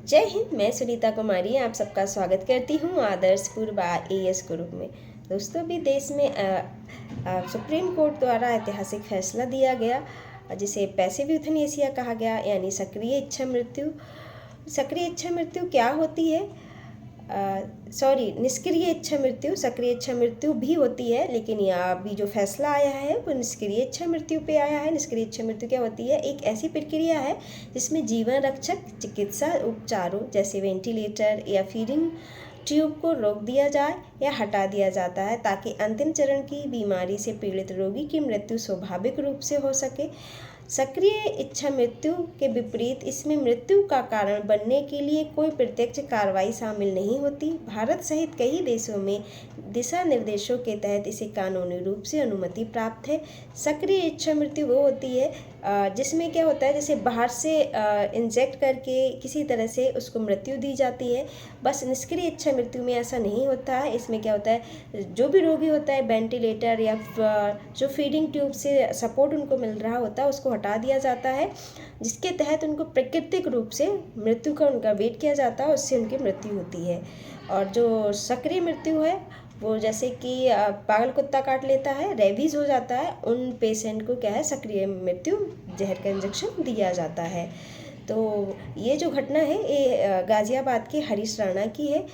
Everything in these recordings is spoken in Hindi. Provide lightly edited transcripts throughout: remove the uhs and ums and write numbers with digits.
जय हिंद। मैं सुनीता कुमारी आप सबका स्वागत करती हूँ आदर्श पूर्व AS ग्रुप में। दोस्तों, अभी देश में सुप्रीम कोर्ट द्वारा ऐतिहासिक फैसला दिया गया जिसे पैसिव यूथनेसिया कहा गया, यानी सक्रिय इच्छा मृत्यु। सक्रिय इच्छा मृत्यु क्या होती है? निष्क्रिय इच्छा मृत्यु। सक्रिय इच्छा मृत्यु भी होती है, लेकिन यहाँ अभी जो फैसला आया है वो निष्क्रिय इच्छा मृत्यु पे आया है। निष्क्रिय इच्छा मृत्यु क्या होती है? एक ऐसी प्रक्रिया है जिसमें जीवन रक्षक चिकित्सा उपचारों जैसे वेंटिलेटर या फीडिंग ट्यूब को रोक दिया जाए या हटा दिया जाता है, ताकि अंतिम चरण की बीमारी से पीड़ित रोगी की मृत्यु स्वाभाविक रूप से हो सके। सक्रिय इच्छा मृत्यु के विपरीत इसमें मृत्यु का कारण बनने के लिए कोई प्रत्यक्ष कार्रवाई शामिल नहीं होती। भारत सहित कई देशों में दिशा निर्देशों के तहत इसे कानूनी रूप से अनुमति प्राप्त है। सक्रिय इच्छा मृत्यु वो होती है जिसमें क्या होता है, जैसे बाहर से इंजेक्ट करके किसी तरह से उसको मृत्यु दी जाती है। बस निष्क्रिय इच्छा मृत्यु में ऐसा नहीं होता है। इसमें क्या होता है, जो भी रोगी होता है वेंटिलेटर या जो फीडिंग ट्यूब से सपोर्ट उनको मिल रहा होता है उसको हटा दिया जाता है, जिसके तहत उनको प्राकृतिक रूप से मृत्यु का उनका वेट किया जाता है, उससे उनकी मृत्यु होती है। और जो सक्रिय मृत्यु है वो जैसे कि पागल कुत्ता काट लेता है, रेबीज हो जाता है, उन पेशेंट को क्या है, सक्रिय मृत्यु जहर का इंजेक्शन दिया जाता है। तो ये जो घटना है ये गाज़ियाबाद के हरीश राणा की है।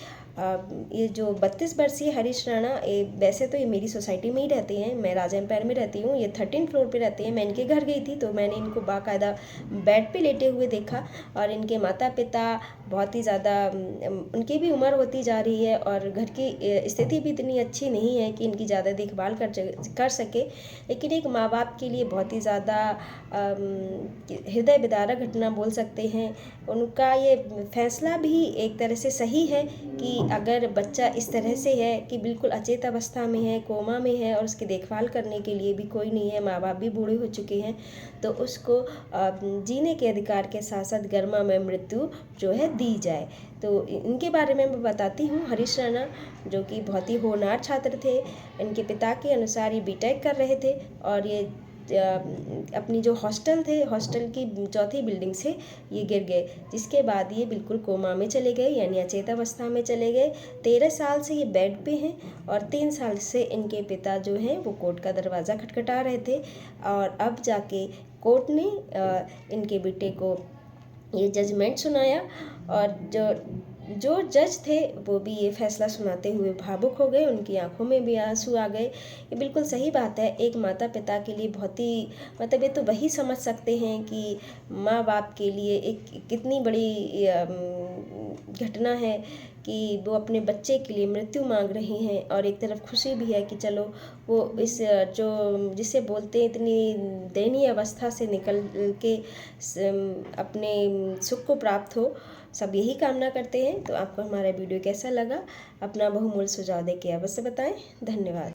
ये जो 32 वर्षीय हरीश राणा, ये वैसे तो ये मेरी सोसाइटी में ही रहते हैं, मैं राजा एम्पायर में रहती हूँ, ये 13 फ्लोर पे रहते हैं। मैं इनके घर गई थी तो मैंने इनको बाकायदा बेड पे लेटे हुए देखा, और इनके माता पिता बहुत ही ज़्यादा, उनकी भी उम्र होती जा रही है और घर की स्थिति भी इतनी अच्छी नहीं है कि इनकी ज़्यादा देखभाल कर सके। लेकिन एक माँ बाप के लिए बहुत ही ज़्यादा हृदय विदारक घटना बोल सकते हैं। उनका ये फैसला भी एक तरह से सही है कि अगर बच्चा इस तरह से है कि बिल्कुल अचेत अवस्था में है, कोमा में है, और उसकी देखभाल करने के लिए भी कोई नहीं है, माँ बाप भी बूढ़े हो चुके हैं, तो उसको जीने के अधिकार के साथ साथ गर्मा में मृत्यु जो है दी जाए। तो इनके बारे में मैं बताती हूँ। हरीश राणा जो कि बहुत ही होनहार छात्र थे, इनके पिता के अनुसार ये BTech कर रहे थे, और ये अपनी जो हॉस्टल थे, हॉस्टल की 4थी बिल्डिंग से ये गिर गए, जिसके बाद ये बिल्कुल कोमा में चले गए, यानी अचेत अवस्था में चले गए। 13 साल से ये बेड पे हैं, और 3 साल से इनके पिता जो हैं वो कोर्ट का दरवाज़ा खटखटा रहे थे, और अब जाके कोर्ट ने इनके बेटे को ये जजमेंट सुनाया। और जो जज थे वो भी ये फैसला सुनाते हुए भावुक हो गए, उनकी आंखों में भी आंसू आ गए। ये बिल्कुल सही बात है। एक माता पिता के लिए बहुत ही, मतलब ये तो वही समझ सकते हैं कि माँ बाप के लिए एक कितनी बड़ी घटना है कि वो अपने बच्चे के लिए मृत्यु मांग रहे हैं, और एक तरफ खुशी भी है कि चलो वो इस जो जिसे बोलते हैं इतनी दयनीय अवस्था से निकल के अपने सुख को प्राप्त हो। सब यही कामना करते हैं। तो आपको हमारा वीडियो कैसा लगा, अपना बहुमूल्य सुझाव देके अवश्य बताएं। धन्यवाद।